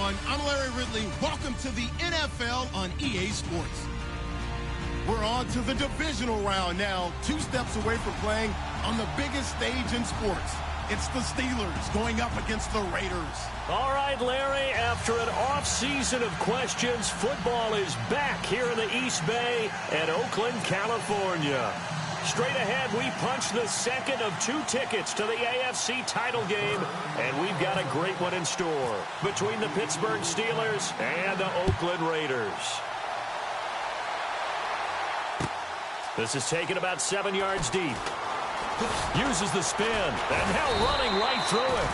everyone. I'm Larry Ridley. Welcome to the NFL on EA Sports. We're on to the divisional round now, 2 steps away from playing on the biggest stage in sports. It's the Steelers going up against the Raiders. All right, Larry, after an off-season of questions, football is back here in the East Bay at Oakland, California. Straight ahead, we punch the second of 2 tickets to the AFC title game, and we've got a great one in store between the Pittsburgh Steelers and the Oakland Raiders. This is taken about 7 yards deep. Uses the spin, and now running right through it.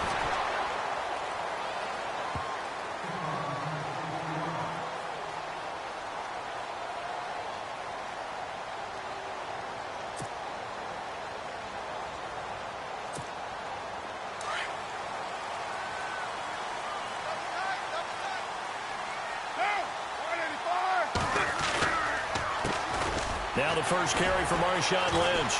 Now the first carry for Marshawn Lynch.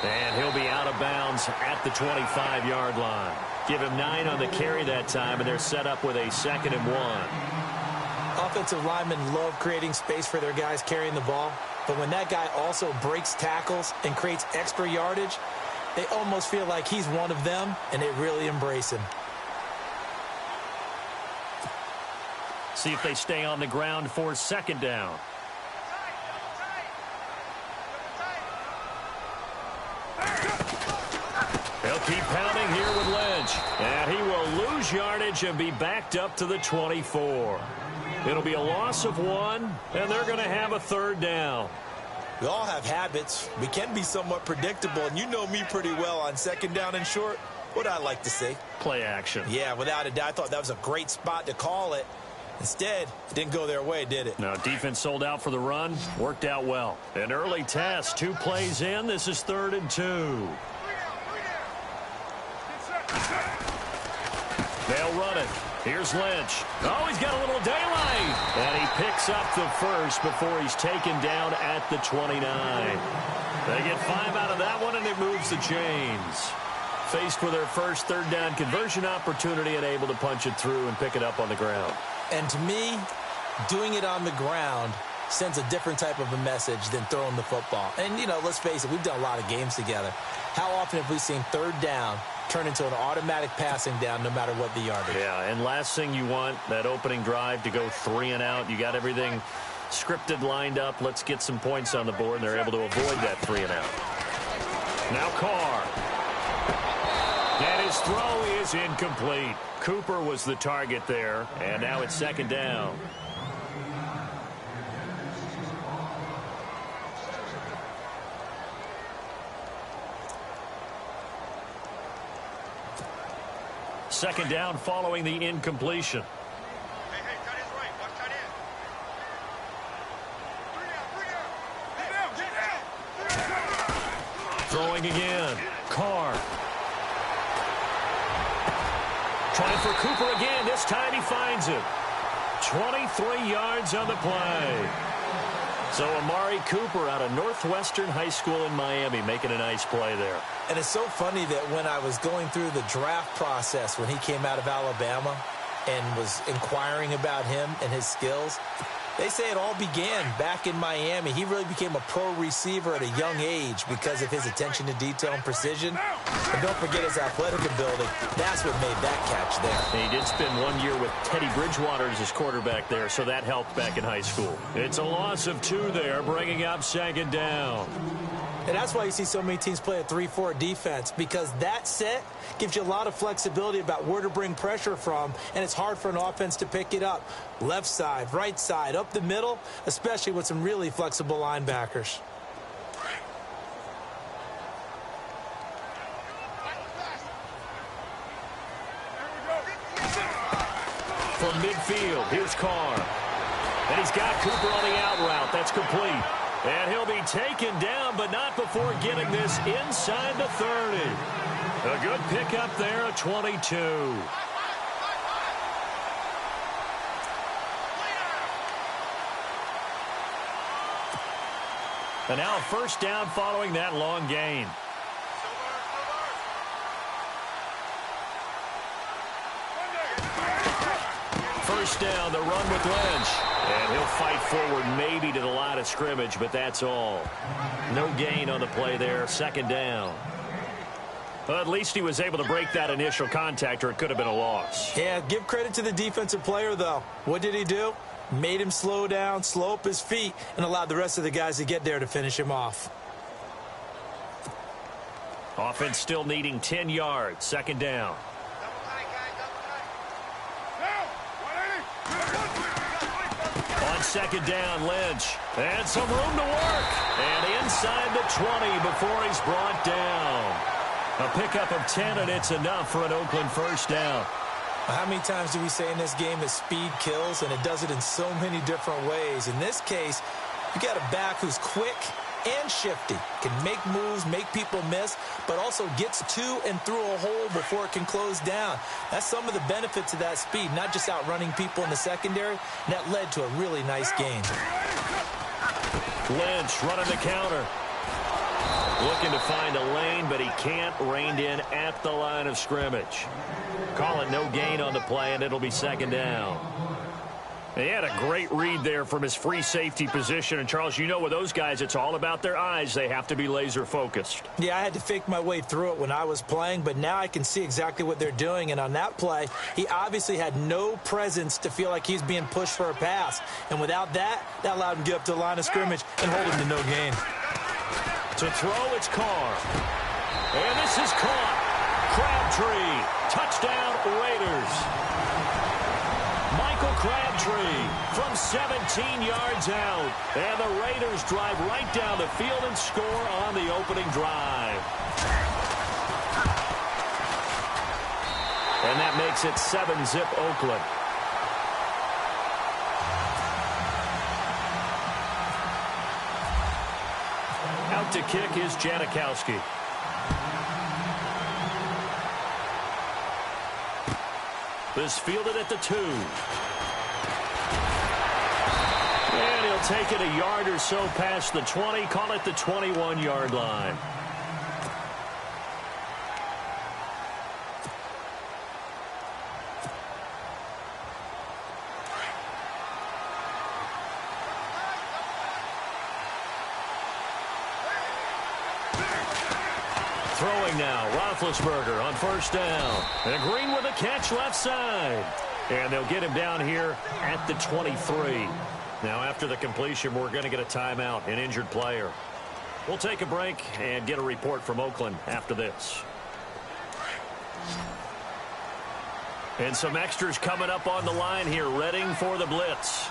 And he'll be out of bounds at the 25-yard line. Give him 9 on the carry that time, and they're set up with a 2nd and 1. Offensive linemen love creating space for their guys carrying the ball, but when that guy also breaks tackles and creates extra yardage, they almost feel like he's one of them, and they really embrace him. See if they stay on the ground for 2nd down. They'll keep pounding here with Lynch. And he will lose yardage and be backed up to the 24. It'll be a loss of 1, and they're going to have a 3rd down. We all have habits. We can be somewhat predictable, and you know me pretty well on 2nd down and short. What I like to say? Play action. Yeah, without a doubt. I thought that was a great spot to call it. Instead, it didn't go their way, did it? Now, defense sold out for the run. Worked out well. An early test. 2 plays in. This is 3rd and 2. They'll run it. Here's Lynch. Oh, he's got a little daylight. And he picks up the first before he's taken down at the 29. They get 5 out of that one, and it moves the chains. Faced with their first 3rd down conversion opportunity and able to punch it through and pick it up on the ground. And to me, doing it on the ground sends a different type of a message than throwing the football. And, you know, let's face it, we've done a lot of games together. How often have we seen 3rd down turn into an automatic passing down no matter what the yardage? Yeah, and last thing you want, that opening drive to go 3 and out. You got everything scripted, lined up. Let's get some points on the board, and they're able to avoid that 3 and out. Now Carr. And his throw is incomplete. Cooper was the target there, and now it's 2nd down. Second down following the incompletion. Hey, tight end's right. Watch tight end. Throwing again. Carr. Trying for Cooper again. This time he finds it. 23 yards on the play. So Amari Cooper out of Northwestern High School in Miami making a nice play there. And it's so funny that when I was going through the draft process when he came out of Alabama and was inquiring about him and his skills, they say it all began back in Miami. He really became a pro receiver at a young age because of his attention to detail and precision. And don't forget his athletic ability. That's what made that catch there. He did spend 1 year with Teddy Bridgewater as his quarterback there, so that helped back in high school. It's a loss of 2 there, bringing up 2nd down. And that's why you see so many teams play a 3-4 defense, because that set gives you a lot of flexibility about where to bring pressure from, and it's hard for an offense to pick it up. Left side, right side, up the middle, especially with some really flexible linebackers. From midfield, here's Carr. And he's got Cooper on the out route. That's complete. And he'll be taken down, but not before getting this inside the 30. A good pickup there at 22. And now a 1st down following that long gain. first down. The run with Lynch. And he'll fight forward maybe to the line of scrimmage, but that's all. No gain on the play there. Second down. Well, at least he was able to break that initial contact, or it could have been a loss. Yeah, give credit to the defensive player, though. What did he do? Made him slow down, slow up his feet, and allowed the rest of the guys to get there to finish him off. Offense still needing 10 yards. Second down. On second down, Lynch. And some room to work. And inside the 20 before he's brought down. A pickup of 10, and it's enough for an Oakland first down. How many times do we say in this game that speed kills, and it does it in so many different ways? In this case, you got a back who's quick and shifty, can make moves, make people miss, but also gets to and through a hole before it can close down. That's some of the benefits of that speed, not just outrunning people in the secondary. And that led to a really nice game. Lynch running the counter. Looking to find a lane, but he can't. Reined in at the line of scrimmage. Call it no gain on the play, and it'll be second down. He had a great read there from his free safety position. And, Charles, you know with those guys, it's all about their eyes. They have to be laser focused. Yeah, I had to fake my way through it when I was playing, but now I can see exactly what they're doing. And on that play, he obviously had no presence to feel like he's being pushed for a pass. And without that, that allowed him to get up to the line of scrimmage and hold him to no gain. To throw, it's Carr. And this is caught. Crabtree. Touchdown, Raiders. Michael Crabtree from 17 yards out. And the Raiders drive right down the field and score on the opening drive. And that makes it 7-zip Oakland. Out to kick is Janikowski. This fielded at the 2. And he'll take it a yard or so past the 20. Call it the 21-yard line. Throwing now, Roethlisberger on first down. And Green with a catch left side. And they'll get him down here at the 23. Now after the completion, we're going to get a timeout, an injured player. We'll take a break and get a report from Oakland after this. And some extras coming up on the line here, readying for the blitz.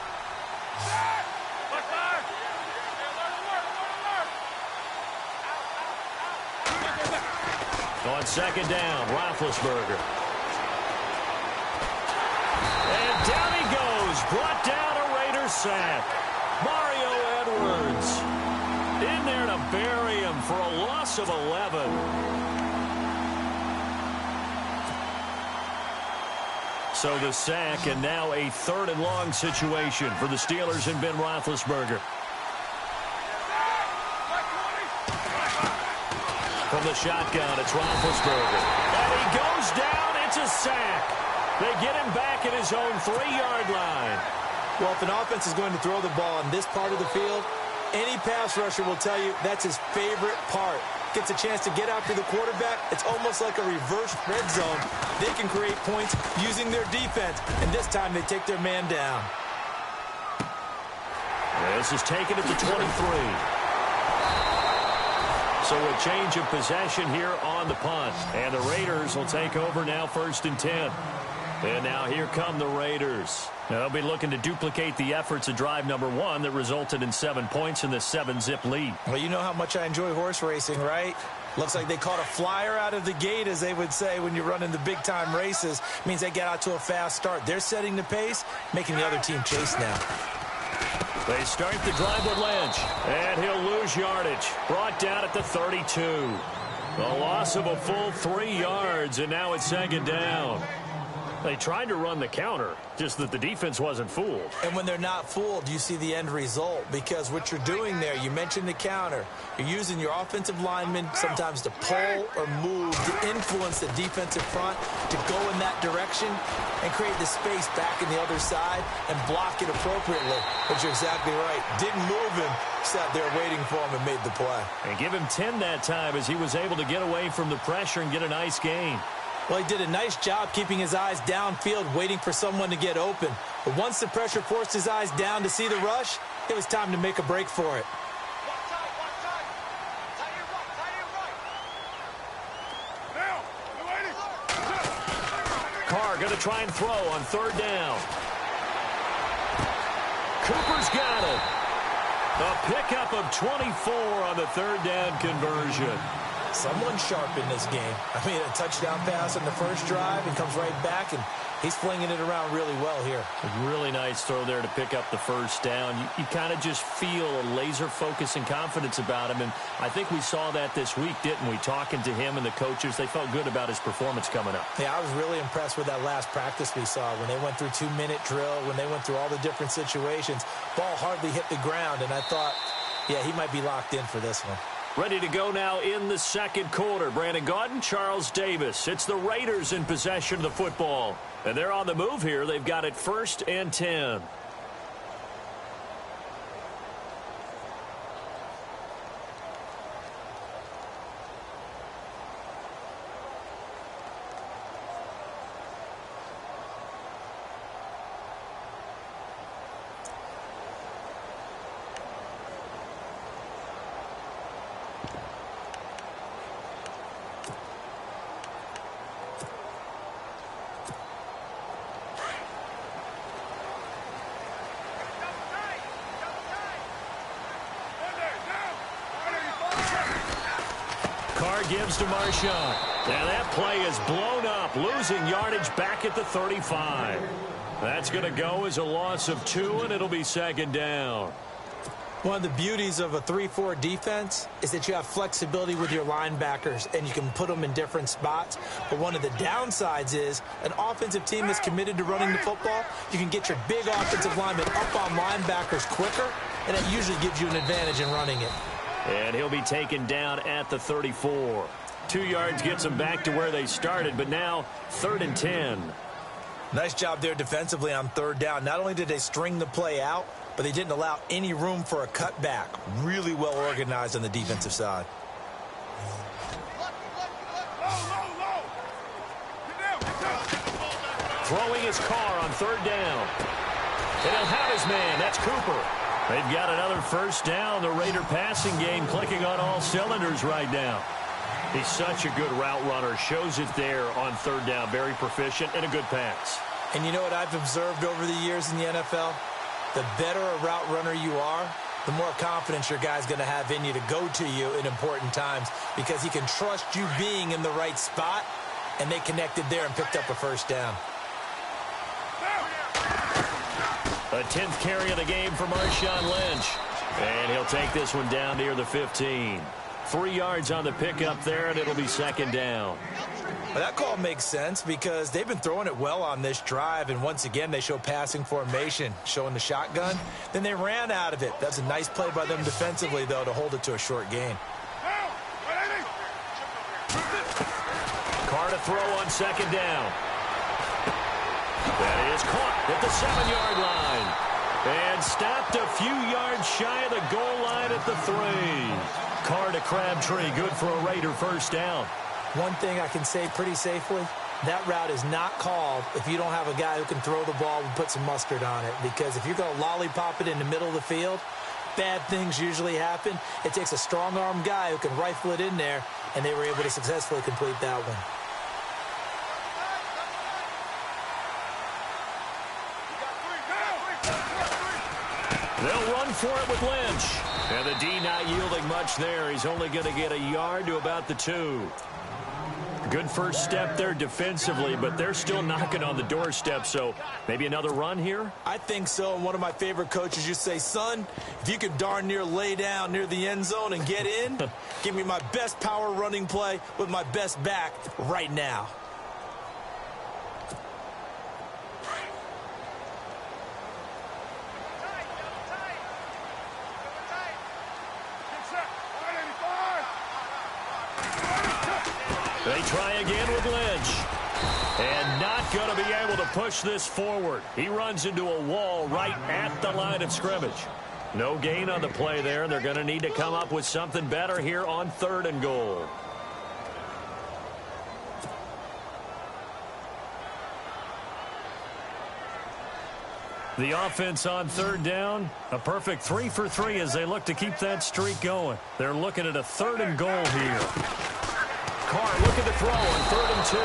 On second down, Roethlisberger. And down he goes. Brought down a Raiders sack. Mario Edwards in there to bury him for a loss of 11. So the sack, and now a 3rd and long situation for the Steelers and Ben Roethlisberger. From the shotgun, it's Roethlisberger. And he goes down. It's a sack. They get him back at his own 3-yard line. Well, if an offense is going to throw the ball on this part of the field, any pass rusher will tell you that's his favorite part. Gets a chance to get after the quarterback. It's almost like a reverse red zone. They can create points using their defense, and this time they take their man down. This is taken at the 23. So a change of possession here on the punt. And the Raiders will take over now 1st and 10. And now here come the Raiders. They'll be looking to duplicate the efforts of drive number 1 that resulted in 7 points in the 7-zip lead. Well, you know how much I enjoy horse racing, right? Looks like they caught a flyer out of the gate, as they would say when you're running the big-time races. It means they get out to a fast start. They're setting the pace, making the other team chase now. They start the drive with Lynch, and he'll lose yardage. Brought down at the 32. A loss of a full 3 yards, and now it's second down. They tried to run the counter, just that the defense wasn't fooled. And when they're not fooled, you see the end result, because what you're doing there, you mentioned the counter, you're using your offensive linemen sometimes to pull or move to influence the defensive front to go in that direction and create the space back in the other side and block it appropriately. But you're exactly right. Didn't move him, sat there waiting for him and made the play. And give him 10 that time as he was able to get away from the pressure and get a nice gain. Well, he did a nice job keeping his eyes downfield, waiting for someone to get open. But once the pressure forced his eyes down to see the rush, it was time to make a break for it. Carr going to try and throw on third down. Cooper's got it. A pickup of 24 on the third down conversion. Someone sharp in this game. I mean, a touchdown pass on the first drive and comes right back, and he's flinging it around really well here. A really nice throw there to pick up the first down. You kind of just feel a laser focus and confidence about him, and I think we saw that this week, didn't we? Talking to him and the coaches, they felt good about his performance coming up. Yeah, I was really impressed with that last practice we saw when they went through 2-minute drill, when they went through all the different situations. Ball hardly hit the ground, and I thought, yeah, he might be locked in for this one. Ready to go now in the second quarter. Brandon Gaudin, Charles Davis. It's the Raiders in possession of the football. And they're on the move here. They've got it 1st and 10. Carr gives to Marshawn. And that play is blown up, losing yardage back at the 35. That's going to go as a loss of 2, and it'll be second down. One of the beauties of a 3-4 defense is that you have flexibility with your linebackers, and you can put them in different spots. But one of the downsides is an offensive team that's committed to running the football. You can get your big offensive linemen up on linebackers quicker, and that usually gives you an advantage in running it. And he'll be taken down at the 34. 2 yards gets them back to where they started, but now 3rd and 10. Nice job there defensively on third down. Not only did they string the play out, but they didn't allow any room for a cutback. Really well organized on the defensive side. Throwing his Carr on third down. And he'll have his man. That's Cooper. They've got another first down. The Raider passing game clicking on all cylinders right now. He's such a good route runner. Shows it there on third down. Very proficient and a good pass. And you know what I've observed over the years in the NFL? The better a route runner you are, the more confidence your guy's going to have in you to go to you in important times, because he can trust you being in the right spot, and they connected there and picked up a first down. A 10th carry of the game for Marshawn Lynch. And he'll take this one down near the 15. 3 yards on the pickup there, and it'll be second down. Well, that call makes sense because they've been throwing it well on this drive, and once again they show passing formation, showing the shotgun. Then they ran out of it. That's a nice play by them defensively, though, to hold it to a short gain. Carr to throw on second down. That is caught at the 7-yard line. And stopped a few yards shy of the goal line at the 3. Carr to Crabtree, good for a Raider first down. One thing I can say pretty safely, that route is not called if you don't have a guy who can throw the ball and put some mustard on it. Because if you're going to lollipop it in the middle of the field, bad things usually happen. It takes a strong-arm guy who can rifle it in there, and they were able to successfully complete that one. They'll run for it with Lynch. And the D not yielding much there. He's only going to get a yard to about the 2. Good first step there defensively, but they're still knocking on the doorstep, so maybe another run here? I think so. And one of my favorite coaches used to say, son, if you could darn near lay down near the end zone and get in, give me my best power running play with my best back right now. They try again with Lynch. And not going to be able to push this forward. He runs into a wall right at the line of scrimmage. No gain on the play there. They're going to need to come up with something better here on 3rd and goal. The offense on 3rd down, a perfect 3 for 3 as they look to keep that streak going. They're looking at a 3rd and goal here. Carr looking to throw on 3rd and 2.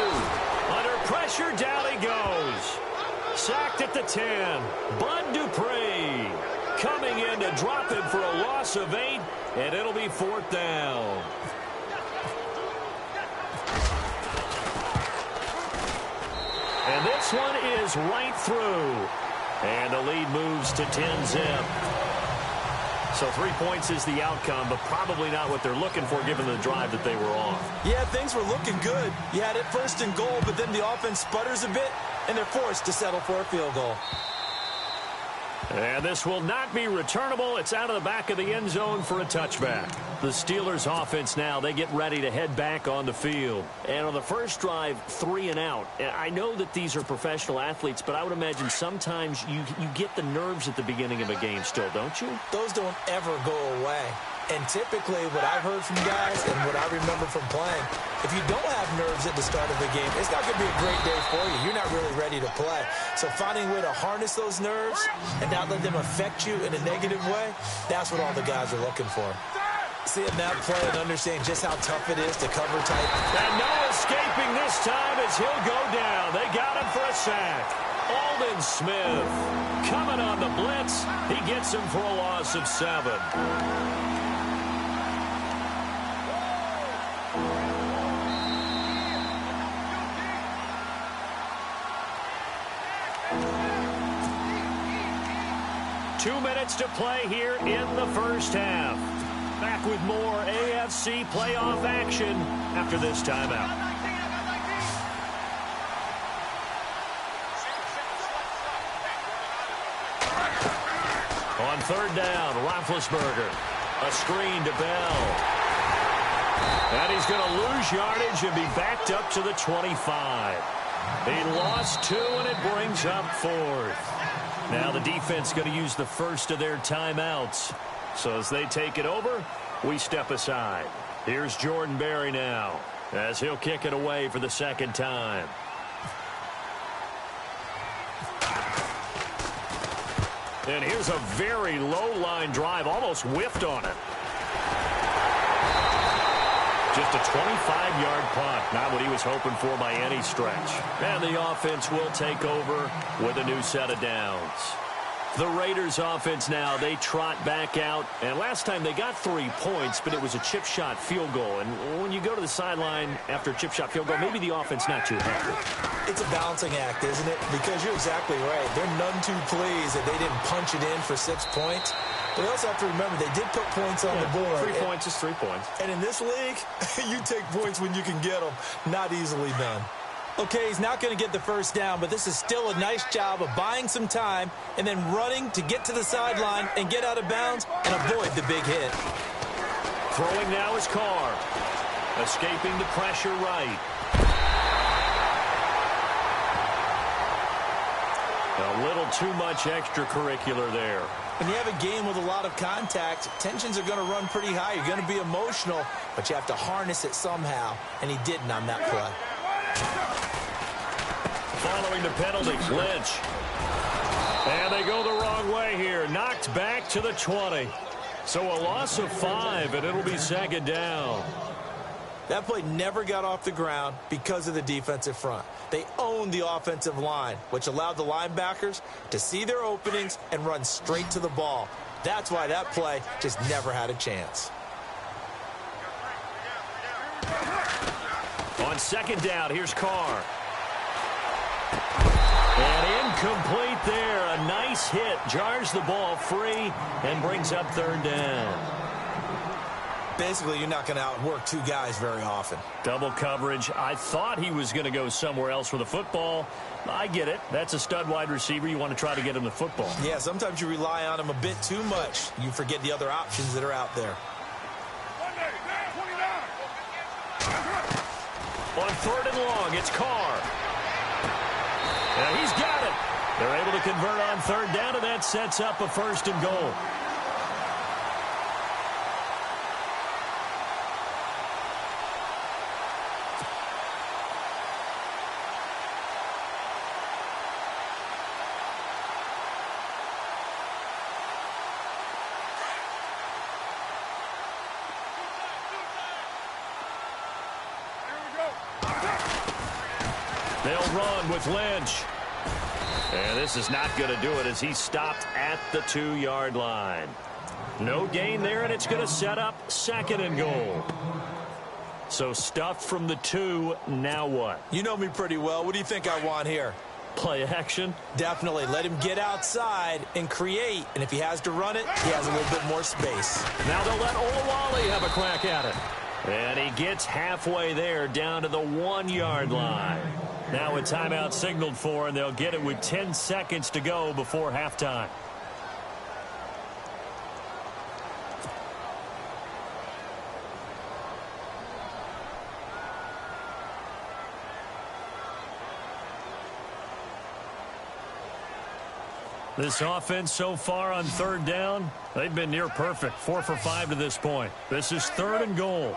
Under pressure, down he goes. Sacked at the 10. Bud Dupree coming in to drop him for a loss of 8, and it'll be 4th down. And this one is right through. And the lead moves to 10-zip. So 3 points is the outcome, but probably not what they're looking for given the drive that they were on. Yeah, things were looking good. You had it 1st and goal, but then the offense sputters a bit, and they're forced to settle for a field goal. And this will not be returnable. It's out of the back of the end zone for a touchback. The Steelers offense now, they get ready to head back on the field. And on the first drive, 3 and out. I know that these are professional athletes, but I would imagine sometimes you get the nerves at the beginning of a game still, don't you? Those don't ever go away. And typically what I've heard from guys and what I remember from playing, if you don't have nerves at the start of the game, it's not going to be a great day for you. You're not really ready to play. So finding a way to harness those nerves and not let them affect you in a negative way, that's what all the guys are looking for. Seeing that play and understanding just how tough it is to cover tight. And no escaping this time as he'll go down. They got him for a sack. Aldon Smith coming on the blitz. He gets him for a loss of 7. 2 minutes to play here in the first half. Back with more AFC playoff action after this timeout. On 3rd down, Roethlisberger. A screen to Bell. And he's going to lose yardage and be backed up to the 25. He lost 2, and it brings up 4th. Now the defense going to use the first of their timeouts. So as they take it over, we step aside. Here's Jordan Berry now as he'll kick it away for the 2nd time. And here's a very low-line drive, almost whiffed on it. Just a 25-yard punt, not what he was hoping for by any stretch. And the offense will take over with a new set of downs. The Raiders offense now, they trot back out. And last time they got 3 points, but it was a chip shot field goal. And when you go to the sideline after a chip shot field goal, maybe the offense not too happy. It's a balancing act, isn't it? Because you're exactly right. They're none too pleased that they didn't punch it in for 6 points. But we also have to remember they did put points on the board. 3 points is 3 points. And in this league, you take points when you can get them. Not easily done. Okay, he's not going to get the first down, but this is still a nice job of buying some time and then running to get to the sideline and get out of bounds and avoid the big hit. Throwing now is Carr. Escaping the pressure right. A little too much extracurricular there. When you have a game with a lot of contact, tensions are going to run pretty high. You're going to be emotional, but you have to harness it somehow, and he didn't on that play. Following the penalty, Lynch. And they go the wrong way here. Knocked back to the 20. So a loss of 5, and it'll be 2nd down. That play never got off the ground because of the defensive front. They owned the offensive line, which allowed the linebackers to see their openings and run straight to the ball. That's why that play just never had a chance. On 2nd down, here's Carr. And incomplete there. A nice hit. Jars the ball free and brings up 3rd down. Basically, you're not going to outwork 2 guys very often. Double coverage. I thought he was going to go somewhere else for the football. I get it. That's a stud wide receiver. You want to try to get him the football. Yeah, sometimes you rely on him a bit too much. You forget the other options that are out there. On 3rd and long, it's Carr. And he's got it. They're able to convert on 3rd down, and that sets up a 1st and goal. They'll run with Lynch. And this is not going to do it as he's stopped at the 2-yard line. No gain there, and it's going to set up 2nd and goal. So stuffed from the 2, now what? You know me pretty well. What do you think I want here? Play action? Definitely. Let him get outside and create. And if he has to run it, he has a little bit more space. Now they'll let Olawale have a crack at it. And he gets halfway there down to the 1-yard line. Now a timeout signaled for, and they'll get it with 10 seconds to go before halftime. This offense so far on 3rd down, they've been near perfect. 4 for 5 to this point. This is 3rd and goal.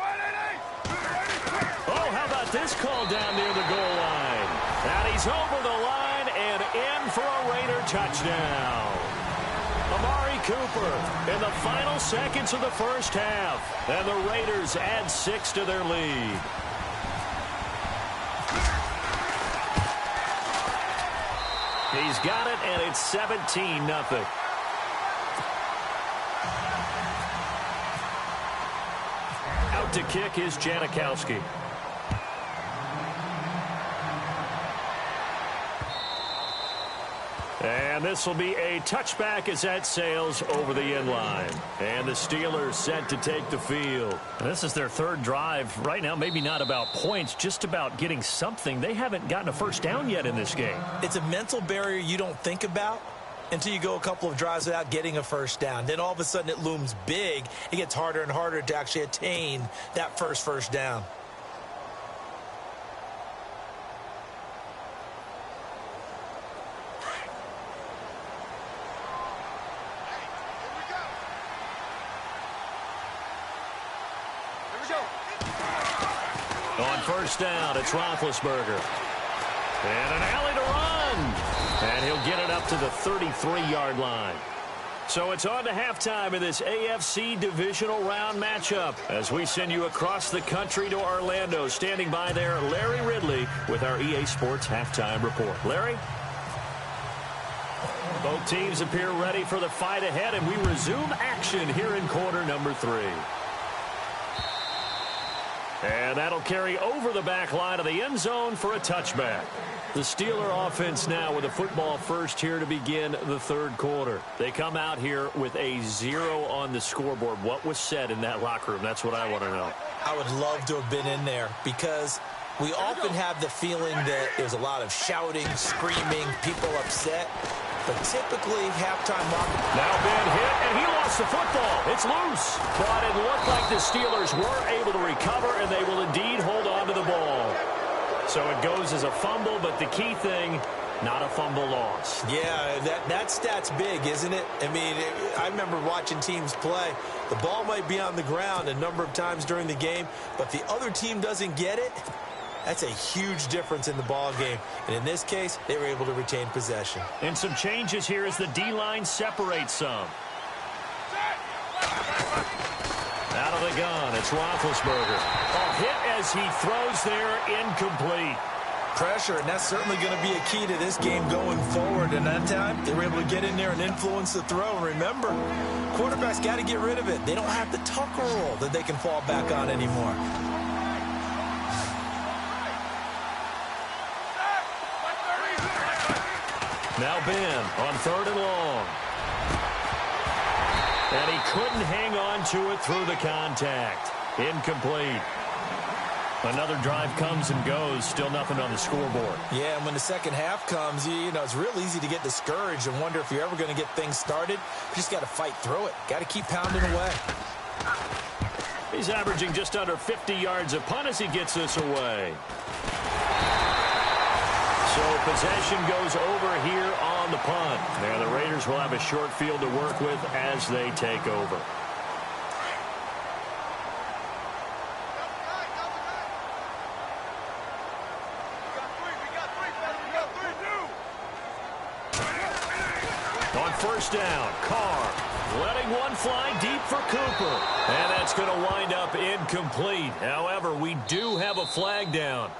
Oh, how about this call down near the goal line? And he's over the line and in for a Raider touchdown. Amari Cooper in the final seconds of the first half. And the Raiders add 6 to their lead. He's got it, and it's 17-0. Out to kick is Janikowski. And this will be a touchback as that sails over the end line. And the Steelers set to take the field. And this is their 3rd drive. Right now, maybe not about points, just about getting something. They haven't gotten a first down yet in this game. It's a mental barrier you don't think about until you go a couple of drives without getting a first down. Then all of a sudden it looms big. It gets harder and harder to actually attain that first down. On 1st down, it's Roethlisberger. And an alley to run. And he'll get it up to the 33-yard line. So it's on to halftime in this AFC divisional round matchup as we send you across the country to Orlando. Standing by there, Larry Ridley with our EA Sports halftime report. Larry? Both teams appear ready for the fight ahead, and we resume action here in quarter number 3. And that'll carry over the back line of the end zone for a touchback. The Steeler offense now with a football first here to begin the 3rd quarter. They come out here with a 0 on the scoreboard. What was said in that locker room? That's what I want to know. I would love to have been in there because we often have the feeling that there's a lot of shouting, screaming, people upset. But typically, halftime mark. Now Ben hit, and he lost the football. It's loose. But it looked like the Steelers were able to recover, and they will indeed hold on to the ball. So it goes as a fumble, but the key thing, not a fumble loss. Yeah, that stat's big, isn't it? I mean, I remember watching teams play. The ball might be on the ground a number of times during the game, but the other team doesn't get it. That's a huge difference in the ball game. And in this case, they were able to retain possession. And some changes here as the D-line separates some. Out of the gun, it's Roethlisberger. A hit as he throws there, incomplete. Pressure, and that's certainly going to be a key to this game going forward. And that time, they were able to get in there and influence the throw. And remember, quarterbacks got to get rid of it. They don't have the Tucker rule that they can fall back on anymore. Now Ben on 3rd and long. And he couldn't hang on to it through the contact. Incomplete. Another drive comes and goes. Still nothing on the scoreboard. Yeah, and when the second half comes, you know, it's real easy to get discouraged and wonder if you're ever going to get things started. You just got to fight through it. Got to keep pounding away. He's averaging just under 50 yards a punt as he gets this away. So possession goes over here on the punt. Now the Raiders will have a short field to work with as they take over. On first down, Carr letting one fly deep for Cooper. And that's going to wind up incomplete. However, we do have a flag down.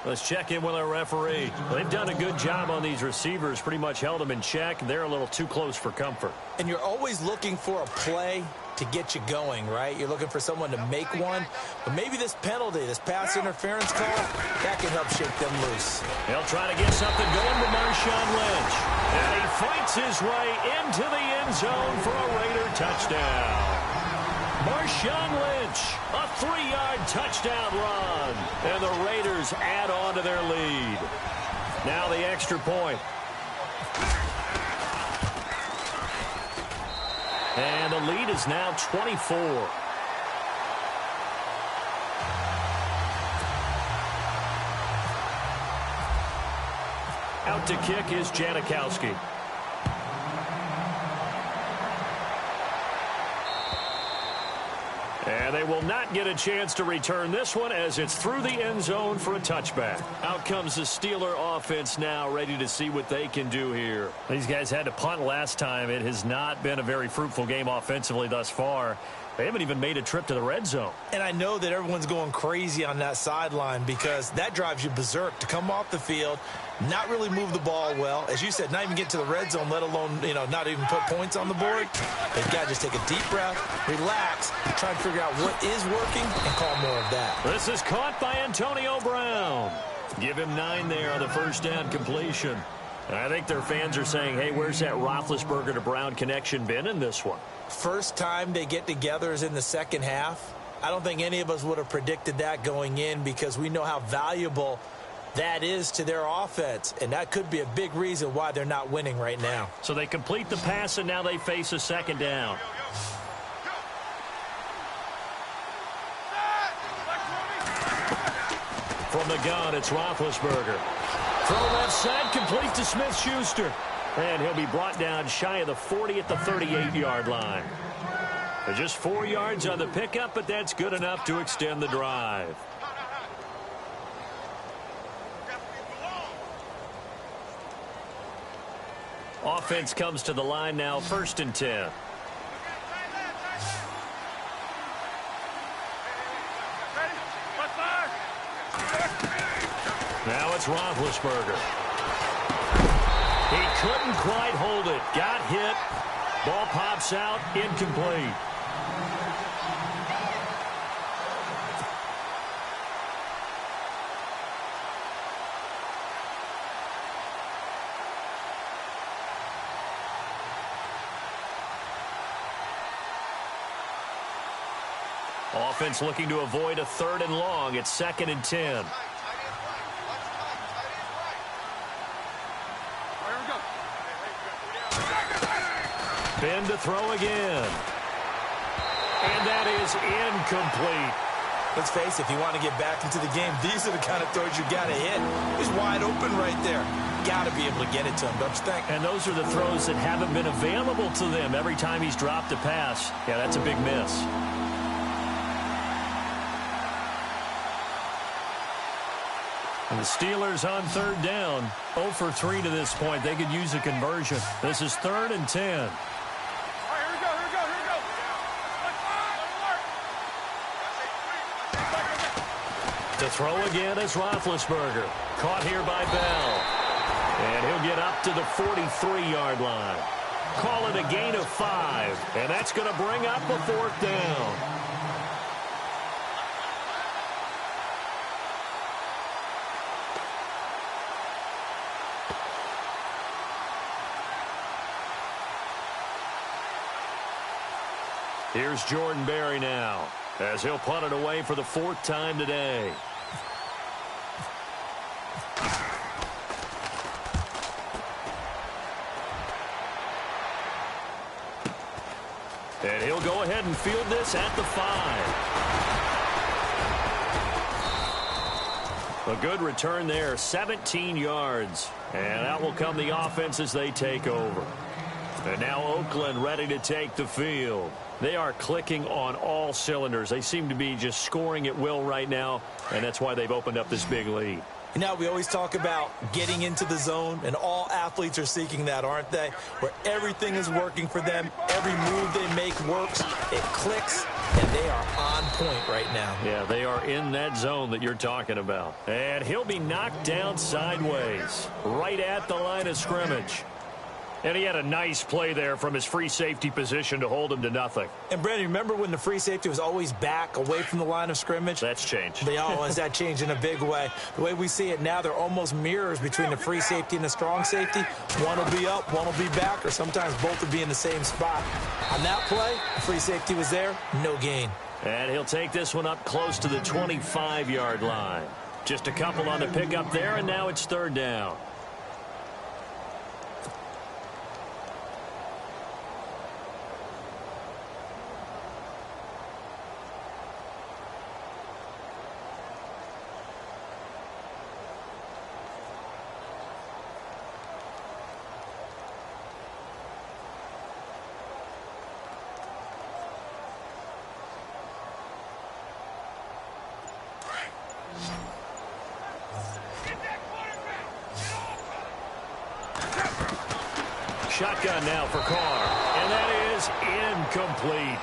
Let's check in with our referee. They've done a good job on these receivers, pretty much held them in check. They're a little too close for comfort. And you're always looking for a play to get you going, right? You're looking for someone to make one. But maybe this penalty, this pass interference call, that can help shake them loose. They'll try to get something going to Marshawn Lynch. And he fights his way into the end zone for a Raider touchdown. Marshawn Lynch, a 3-yard touchdown run. And the Raiders add on to their lead. Now the extra point. And the lead is now 24. Out to kick is Janikowski. And they will not get a chance to return this one as it's through the end zone for a touchback. Out comes the Steeler offense now, ready to see what they can do here. These guys had to punt last time. It has not been a very fruitful game offensively thus far. They haven't even made a trip to the red zone. And I know that everyone's going crazy on that sideline because that drives you berserk to come off the field, not really move the ball well. As you said, not even get to the red zone, let alone, not even put points on the board. They've got to just take a deep breath, relax, try and figure out what is working and call more of that. This is caught by Antonio Brown. Give him 9 there on the first down completion. And I think their fans are saying, hey, where's that Roethlisberger to Brown connection been in this one? First time they get together is in the second half. I don't think any of us would have predicted that going in because we know how valuable that is to their offense, and that could be a big reason why they're not winning right now. So they complete the pass, and now they face a second down. From the gun, it's Roethlisberger. Throw left side, complete to Smith-Schuster. And he'll be brought down shy of the 40 at the 38-yard line. They're just 4 yards on the pickup, but that's good enough to extend the drive. Offense comes to the line now, 1st and 10. Now it's Roethlisberger. He couldn't quite hold it. Got hit. Ball pops out. Incomplete. Offense looking to avoid a 3rd and long. It's 2nd and 10. Ben to throw again. And that is incomplete. Let's face it, if you want to get back into the game, these are the kind of throws you got to hit. He's wide open right there. Got to be able to get it to him, don't you think? And those are the throws that haven't been available to them every time he's dropped a pass. Yeah, that's a big miss. And the Steelers on 3rd down. 0 for 3 to this point. They could use a conversion. This is 3rd and 10. To throw again is Roethlisberger. Caught here by Bell. And he'll get up to the 43-yard line. Call it a gain of 5. And that's going to bring up a 4th down. Here's Jordan Berry now, as he'll punt it away for the 4th time today. And he'll go ahead and field this at the 5. A good return there, 17 yards. And out will come the offense as they take over. And now Oakland ready to take the field. They are clicking on all cylinders. They seem to be just scoring at will right now, and that's why they've opened up this big lead. You know, we always talk about getting into the zone, and all athletes are seeking that, aren't they? Where everything is working for them, every move they make works, it clicks, and they are on point right now. Yeah, they are in that zone that you're talking about. And he'll be knocked down sideways, right at the line of scrimmage. And he had a nice play there from his free safety position to hold him to nothing. And, Brandon, remember when the free safety was always back away from the line of scrimmage? That's changed. They always that changed in a big way. The way we see it now, they're almost mirrors between the free safety and the strong safety. One will be up, one will be back, or sometimes both will be in the same spot. On that play, the free safety was there, no gain. And he'll take this one up close to the 25-yard line. Just a couple on the pickup there, and now it's third down. Shotgun now for Carr, and that is incomplete.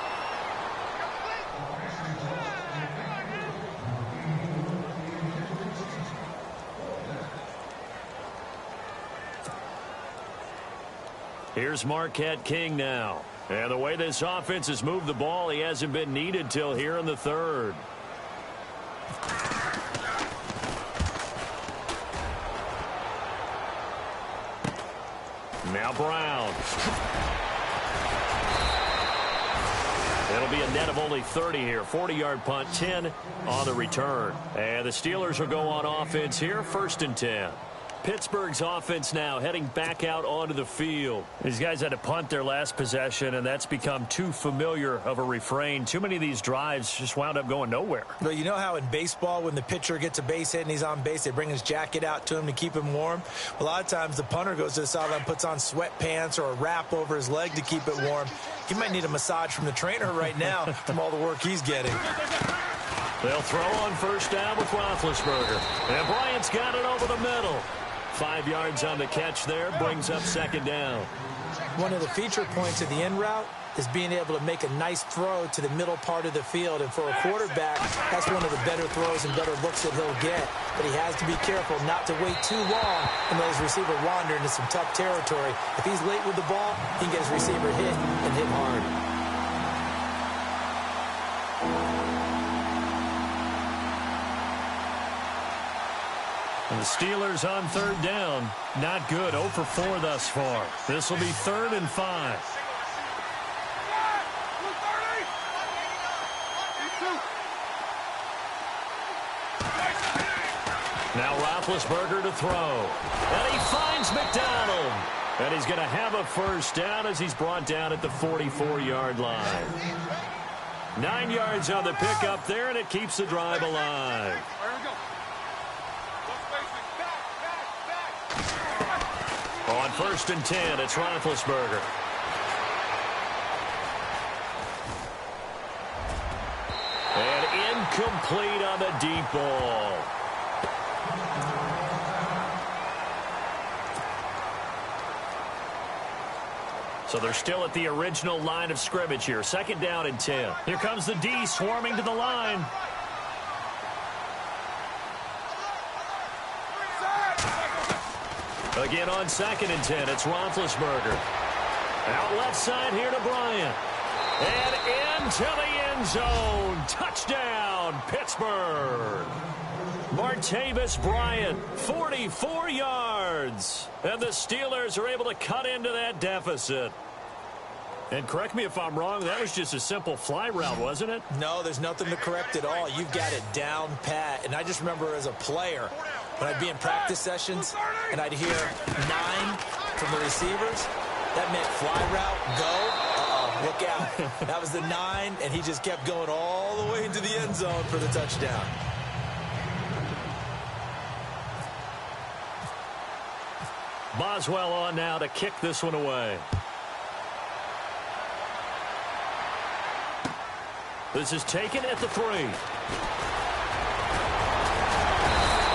Here's Marquette King now. And the way this offense has moved the ball, he hasn't been needed till here in the third. Now Brown. It'll be a net of only 30 here. 40-yard punt, 10 on the return. And the Steelers will go on offense here, 1st and 10. Pittsburgh's offense now heading back out onto the field. These guys had to punt their last possession, and that's become too familiar of a refrain. Too many of these drives just wound up going nowhere. Well, you know how in baseball when the pitcher gets a base hit and he's on base, they bring his jacket out to him to keep him warm? A lot of times the punter goes to the sideline, puts on sweatpants or a wrap over his leg to keep it warm. He might need a massage from the trainer right now from all the work he's getting. They'll throw on first down with Roethlisberger. And Bryant's got it over the middle. 5 yards on the catch there, brings up 2nd down. One of the feature points of the in route is being able to make a nice throw to the middle part of the field. And for a quarterback, that's one of the better throws and better looks that he'll get. But he has to be careful not to wait too long and let his receiver wander into some tough territory. If he's late with the ball, he can get his receiver hit and hit hard. And the Steelers on 3rd down. Not good. 0 for 4 thus far. This will be 3rd and 5. Now Roethlisberger to throw. And he finds McDonald. And he's going to have a first down as he's brought down at the 44-yard line. 9 yards on the pickup there, and it keeps the drive alive. On 1st and 10, it's Roethlisberger. And incomplete on the deep ball. So they're still at the original line of scrimmage here. 2nd down and 10. Here comes the D swarming to the line. Again on 2nd and 10, it's Roethlisberger. Out left side here to Bryant. And into the end zone. Touchdown, Pittsburgh. Martavis Bryant, 44 yards. And the Steelers are able to cut into that deficit. And correct me if I'm wrong, that was just a simple fly route, wasn't it? No, there's nothing to correct at all. You've got it down pat. And I just remember as a player, when I'd be in practice sessions and I'd hear 9 from the receivers, that meant fly route, go. Uh-oh, look out. That was the 9, and he just kept going all the way into the end zone for the touchdown. Boswell on now to kick this one away. This is taken at the 3.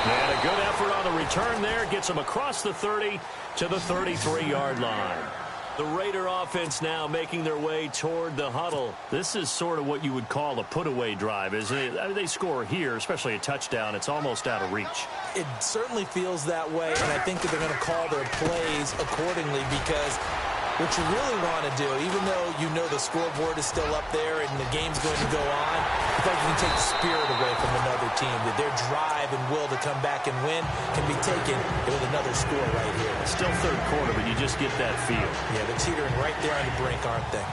And a good effort on the return there. Gets him across the 30 to the 33-yard line. The Raider offense now making their way toward the huddle. This is sort of what you would call a put-away drive, isn't it? I mean, they score here, especially a touchdown. It's almost out of reach. It certainly feels that way, and I think that they're going to call their plays accordingly because what you really want to do, even though you know the scoreboard is still up there and the game's going to go on, I think you can take the spirit away from another team, that their drive and will to come back and win can be taken with another score right here. Still third quarter, but you just get that feel. Yeah, they're teetering right there on the brink, aren't they?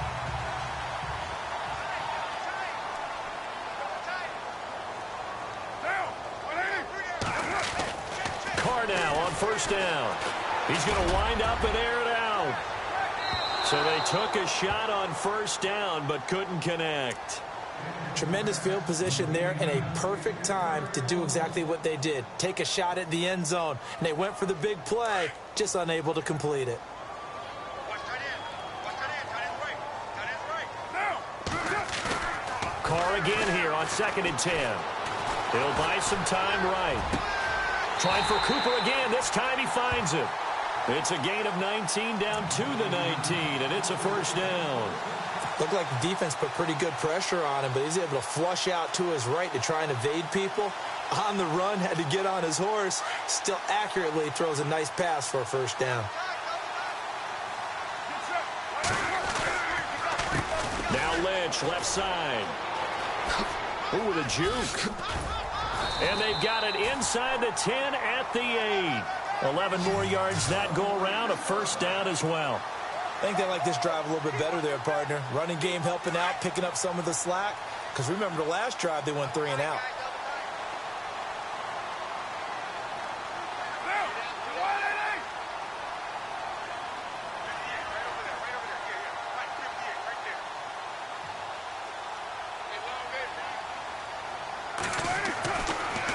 Carr now on first down. He's going to wind up and air it out. So they took a shot on first down, but couldn't connect. Tremendous field position there and a perfect time to do exactly what they did. Take a shot at the end zone. And they went for the big play, just unable to complete it. Carr again here on 2nd and 10. He'll buy some time right. Trying for Cooper again. This time he finds it. It's a gain of 19 down to the 19, and it's a first down. Looked like the defense put pretty good pressure on him, but he's able to flush out to his right to try and evade people. On the run, had to get on his horse. Still accurately throws a nice pass for a first down. Now Lynch, left side. Ooh, the juke. And they've got it inside the 10 at the 8. 11 more yards that go around, a first down as well. I think they like this drive a little bit better there, partner. Running game helping out, picking up some of the slack. Because remember the last drive, they went 3 and out.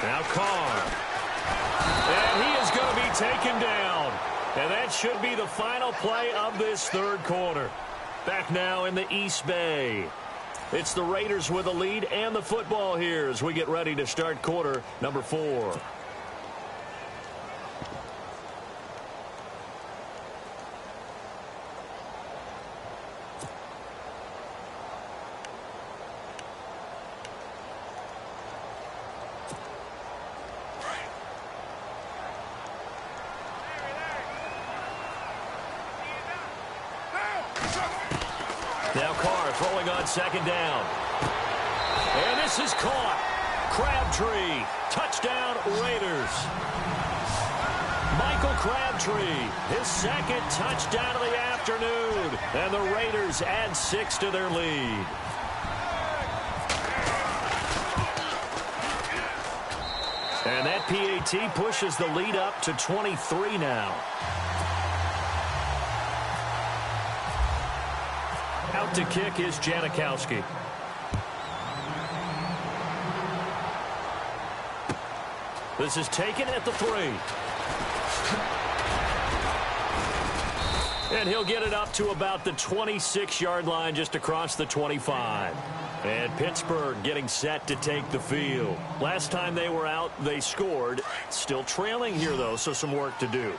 Now Carr. And he is going to be taken down. And that should be the final play of this third quarter. Back now in the East Bay. It's the Raiders with the lead and the football here as we get ready to start quarter number 4. Now Carr throwing on 2nd down. And this is caught. Crabtree. Touchdown, Raiders. Michael Crabtree, his 2nd touchdown of the afternoon. And the Raiders add 6 to their lead. And that PAT pushes the lead up to 23 now. Out to kick is Janikowski. This is taken at the 3. And he'll get it up to about the 26-yard line just across the 25. And Pittsburgh getting set to take the field. Last time they were out, they scored. Still trailing here, though, so some work to do.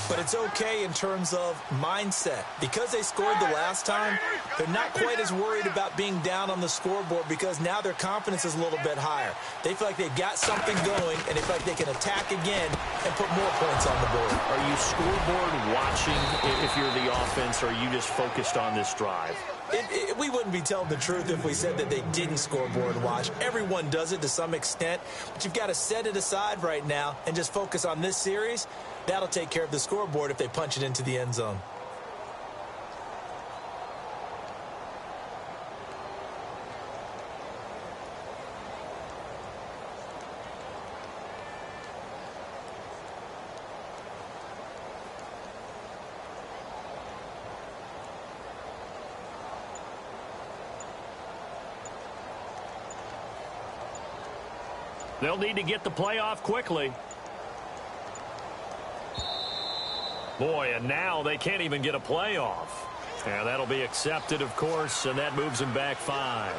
But it's okay in terms of mindset. Because they scored the last time, they're not quite as worried about being down on the scoreboard because now their confidence is a little bit higher. They feel like they've got something going, and they feel like they can attack again and put more points on the board. Are you scoreboard watching if you're the offense, or are you just focused on this drive? We wouldn't be telling the truth if we said that they didn't scoreboard watch. Everyone does it to some extent, but you've got to set it aside right now and just focus on this series. That'll take care of the scoreboard if they punch it into the end zone. They'll need to get the play off quickly. Boy, and now they can't even get a playoff. And that'll be accepted, of course, and that moves them back 5.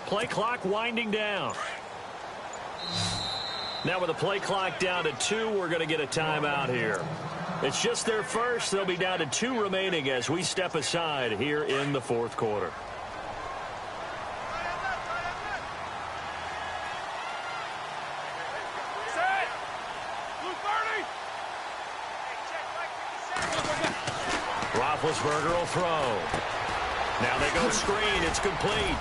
Play clock winding down. Now with the play clock down to 2, we're going to get a timeout here. It's just their first. They'll be down to 2 remaining as we step aside here in the 4th quarter. Roethlisberger will throw. Now they go screen. It's complete.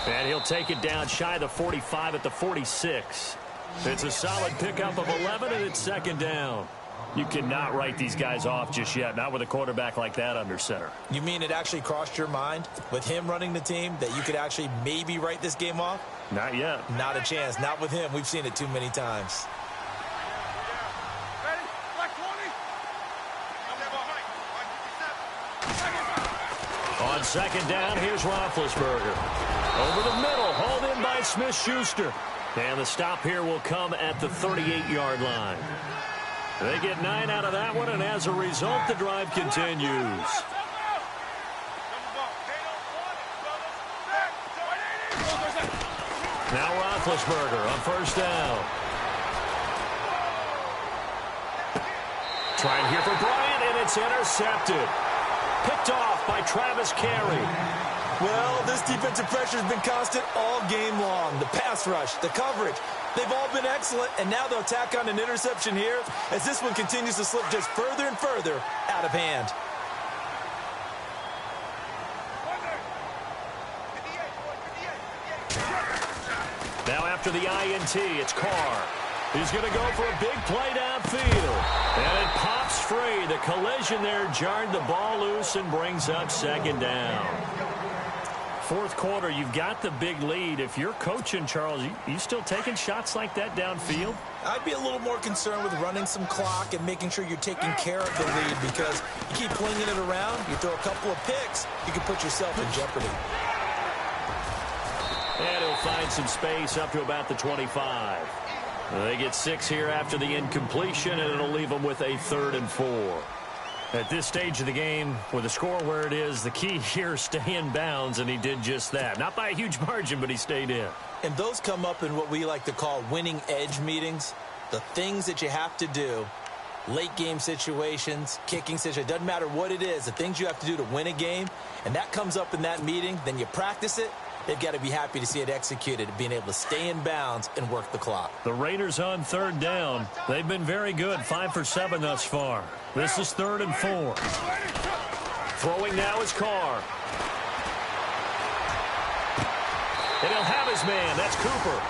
And he'll take it down shy of the 45 at the 46. It's a solid pickup of 11, and it's 2nd down. You cannot write these guys off just yet, not with a quarterback like that under center. You mean it actually crossed your mind with him running the team that you could actually maybe write this game off? Not yet. Not a chance. Not with him. We've seen it too many times. On 2nd down, here's Roethlisberger. Over the middle, hauled in by Smith-Schuster. And the stop here will come at the 38-yard line. They get 9 out of that one, and as a result, the drive continues. Now Roethlisberger on 1st down. Trying here for Bryant, and it's intercepted. Picked off by Travis Carey. Well, this defensive pressure has been constant all game long. The pass rush, the coverage, they've all been excellent, and now they'll tack on an interception here as this one continues to slip just further and further out of hand. Now after the INT, it's Carr. He's going to go for a big play downfield. And it pops free. The collision there jarred the ball loose and brings up 2nd down. 4th quarter, you've got the big lead. If you're coaching, Charles, you still taking shots like that downfield? I'd be a little more concerned with running some clock and making sure you're taking care of the lead, because you keep flinging it around, you throw a couple of picks, you can put yourself in jeopardy. And he'll find some space up to about the 25. They get 6 here after the incompletion, and it'll leave them with a 3rd and 4. At this stage of the game, with the score where it is, the key here is stay in bounds, and he did just that. Not by a huge margin, but he stayed in. And those come up in what we like to call winning edge meetings. The things that you have to do, late game situations, kicking situations, doesn't matter what it is, the things you have to do to win a game, and that comes up in that meeting, then you practice it. They've got to be happy to see it executed, being able to stay in bounds and work the clock. The Raiders on 3rd down. They've been very good, 5 for 7 thus far. This is 3rd and 4. Throwing now is Carr. And he'll have his man. That's Cooper.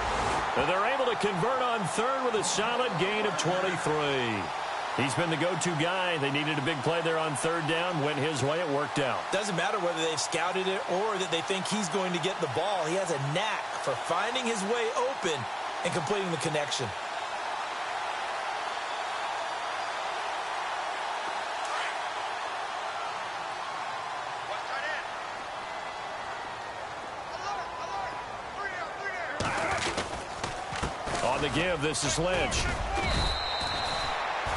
And they're able to convert on 3rd with a solid gain of 23. He's been the go-to guy. They needed a big play there on 3rd down. Went his way. It worked out. Doesn't matter whether they've scouted it or that they think he's going to get the ball. He has a knack for finding his way open and completing the connection. On the give, this is Lynch.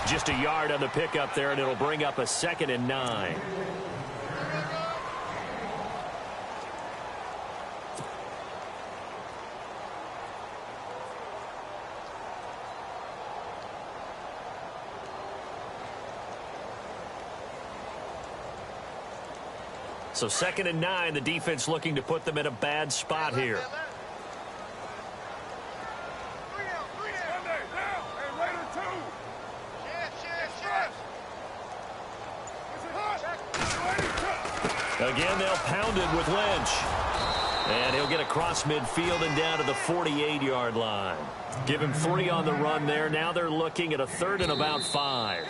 Just a yard on the pickup there, and it'll bring up a 2nd and 9. So 2nd and 9, the defense looking to put them in a bad spot here. Again, they'll pound it with Lynch. And he'll get across midfield and down to the 48-yard line. Give him 3 on the run there. Now they're looking at a 3rd and about 5.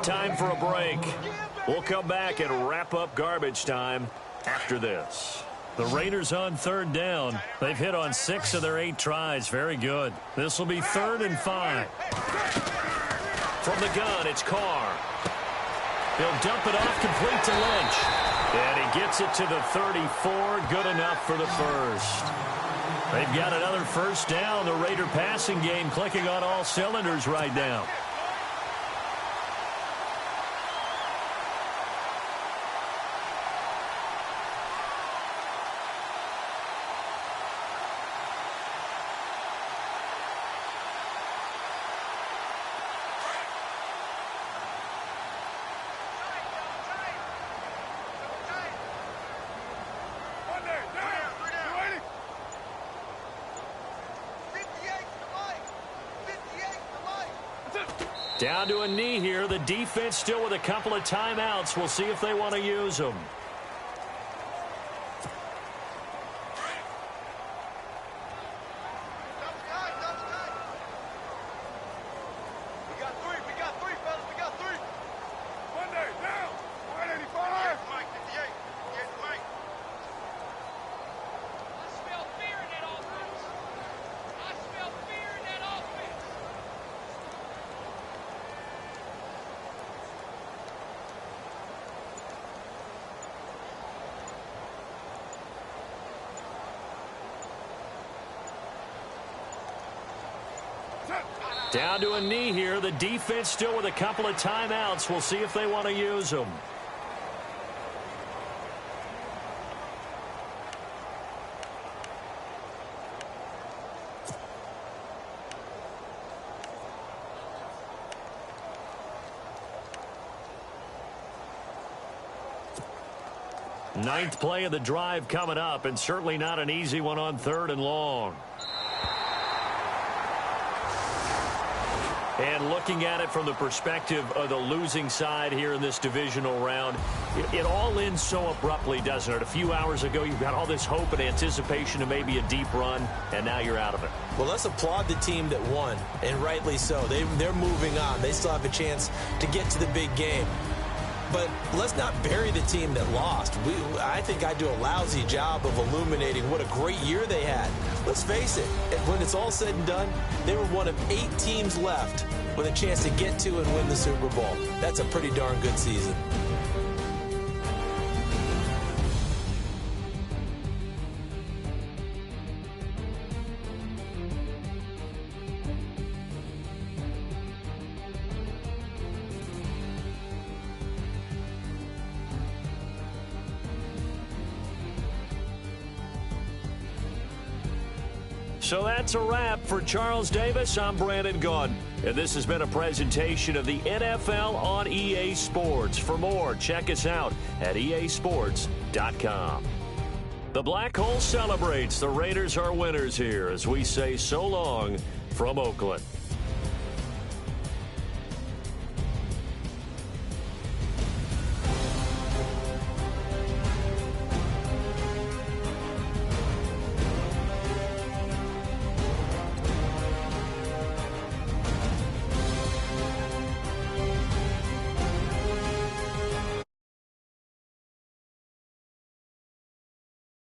Time for a break. We'll come back and wrap up garbage time after this. The Raiders on 3rd down. They've hit on 6 of their 8 tries. Very good. This will be 3rd and 5. From the gun, it's Carr. He'll dump it off complete to Lynch. And he gets it to the 34. Good enough for the first. They've got another first down. The Raider passing game clicking on all cylinders right now. Down to a knee here. The defense still with a couple of timeouts. We'll see if they want to use them. Down to a knee here. The defense still with a couple of timeouts. We'll see if they want to use them. Ninth play of the drive coming up, and certainly not an easy one on 3rd and long. And looking at it from the perspective of the losing side here in this divisional round, it all ends so abruptly, doesn't it? A few hours ago, you've got all this hope and anticipation of maybe a deep run, and now you're out of it. Well, let's applaud the team that won, and rightly so. They're moving on. They still have a chance to get to the big game. But let's not bury the team that lost. I think I do a lousy job of illuminating what a great year they had. Let's face it, when it's all said and done, they were one of 8 teams left with a chance to get to and win the Super Bowl. That's a pretty darn good season. So that's a wrap. For Charles Davis, I'm Brandon Gaudin. And this has been a presentation of the NFL on EA Sports. For more, check us out at easports.com. The Black Hole celebrates. The Raiders are winners here as we say so long from Oakland.